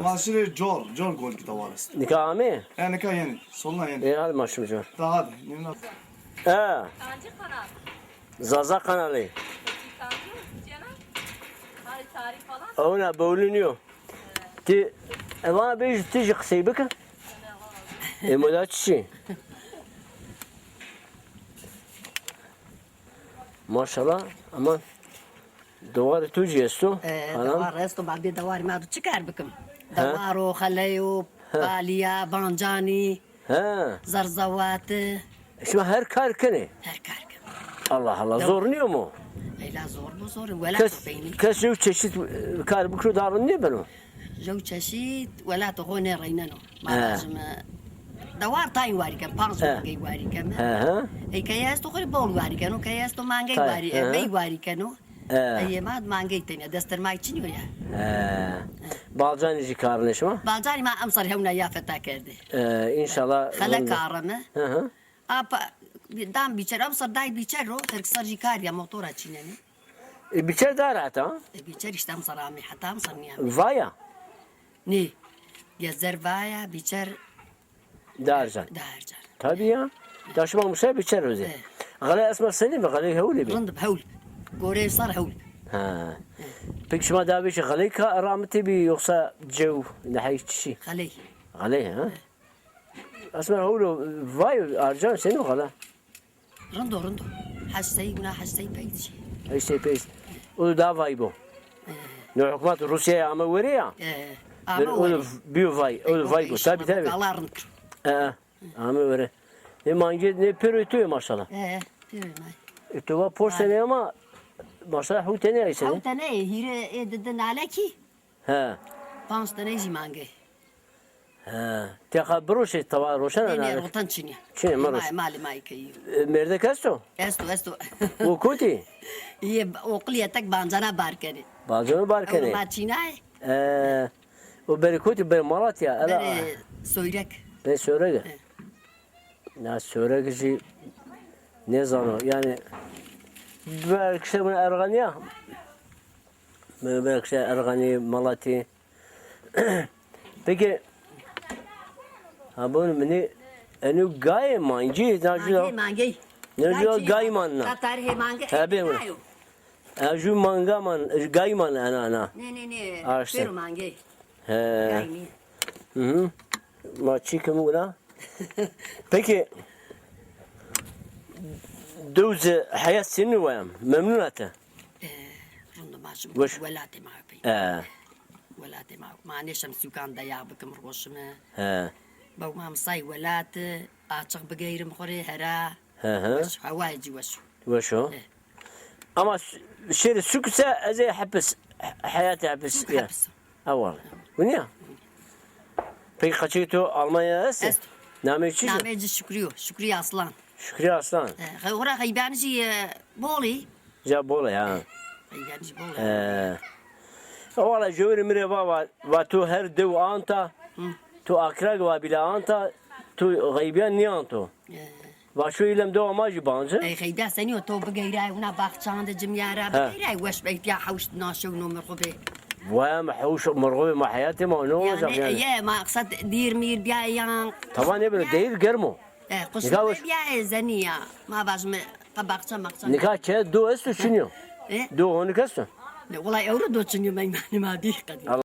ماشي جور قول كده وارس نكا عامي؟ يعني كا يعني صلنا يعني ايه هذا ماشي جور هذا نينا Kancı kanal. زازا قنالي Kancı canım. Tarih falan. هنا بولينيو تي اما بيجي تيجي قصيبك ايه مولات شي ما شاء الله اما دوار توجي استو دوار استو بعد دوار ما تشكر بكم دوارو خليو باليا بانجاني ها زرزوات شو هر كار كني هر كاركم الله الله زورني مو اي لا زور مو زور ولا كس تبيني كس يو تشيت كار بكرو دارني بنو جو تشيت ولا تغوني رينانو ما لازم دوار تاي واري كم بانز واري واري كم ها اي كياس تو خري بول واري كانو كياس تو مانجي واري بي واري كانو اي ما مانجي تاني دستر ماي تشنيو يا بالجاني جي كارنش ما بالجاني ما امصر هنا يا فتا كردي ان شاء الله خلا كارمه ها apa dam biçer amsar day biçer ro terksar jikar ya motora çineni بيتشر دارات ها biçer işte amsar ami hatta amsar niye فايا ne gezer vaya biçer دارجان darcar tabii ya taşıma muşa biçer öze غالي اسمع سليم غالي هولي بي rındı bhaul gore sar haul ها peki şuma daha bir şey غالي كرامتي بي yoksa جو نحيش شيء khaley غالي ها اسمع هولو فاي ارجان سنو غلا rındı hasay guna hasay peyçi اي شيء بيس او دا فاي بو نو حكومات روسيا عم وريا او بيو فاي او فاي بو tabii tabii Allah rındı عم وري ne manje ne perütü maşallah pirmay tuva porsene ama maşallah hu tane ayse haul tane hire edden alaki ha pans tane zimange ha تخبروش طبعا روشن ne انا rotan çini Çini, maroş. mali may kayu مرده كاستو esto وكوتي ye oqliyatak banjana barkani بعضهم باركني ma çinay وبركوتي بالمرات يا لا bere soyrek ben söyle ناس söyle شيء نزانو يعني belki şey bunu Erganiya belki şey Ergani Malati peki ha bunu meni enu gay manji mangi mangi نجوا جايمان tatar he mangi Tabii mi? أجو مانجا من جايمان أنا ne Ağaçta. pero mangi he gaymi ما تشيكم ولا peki دوز حياة سنة ويام ممنونة rundu majum Waş. velate ma pe velate ma ne şamsu kan da ya bakım roşma ba ma say velate açık begeyrim xore hera havaji waş وشو أما شيء سكسة زي حبس حياتي حبس يا أول ونيا peki kaçıydı Almanya nasıl? Est. Name için? nameci şükriyo aslan Şükriye Aslan. ora haybanji boli Jabola ya. haybanji boli والله جوري مري بابا واتو هر دو انتا تو اكراغ وابلا انتا تو غيبيان نيانتو واشو يلم دو ماجي بانجا ای خیدا سنیو تو بگیرای اونا باخچان جمیارا بگیرای وش بیت یا حوش ناشو نمر خوبه وام حوش مرغوب ما حياتي ما نو يعني يعني يا ما اقصد دير مير بيان طبعا يبنو دير جرمو قص نكاوش. بيا زنيا ما باش باخچان مقصد نكا تشي دو استو شنو ايه دو هوني كستو والله اورد دوتشنيو ما دي قديم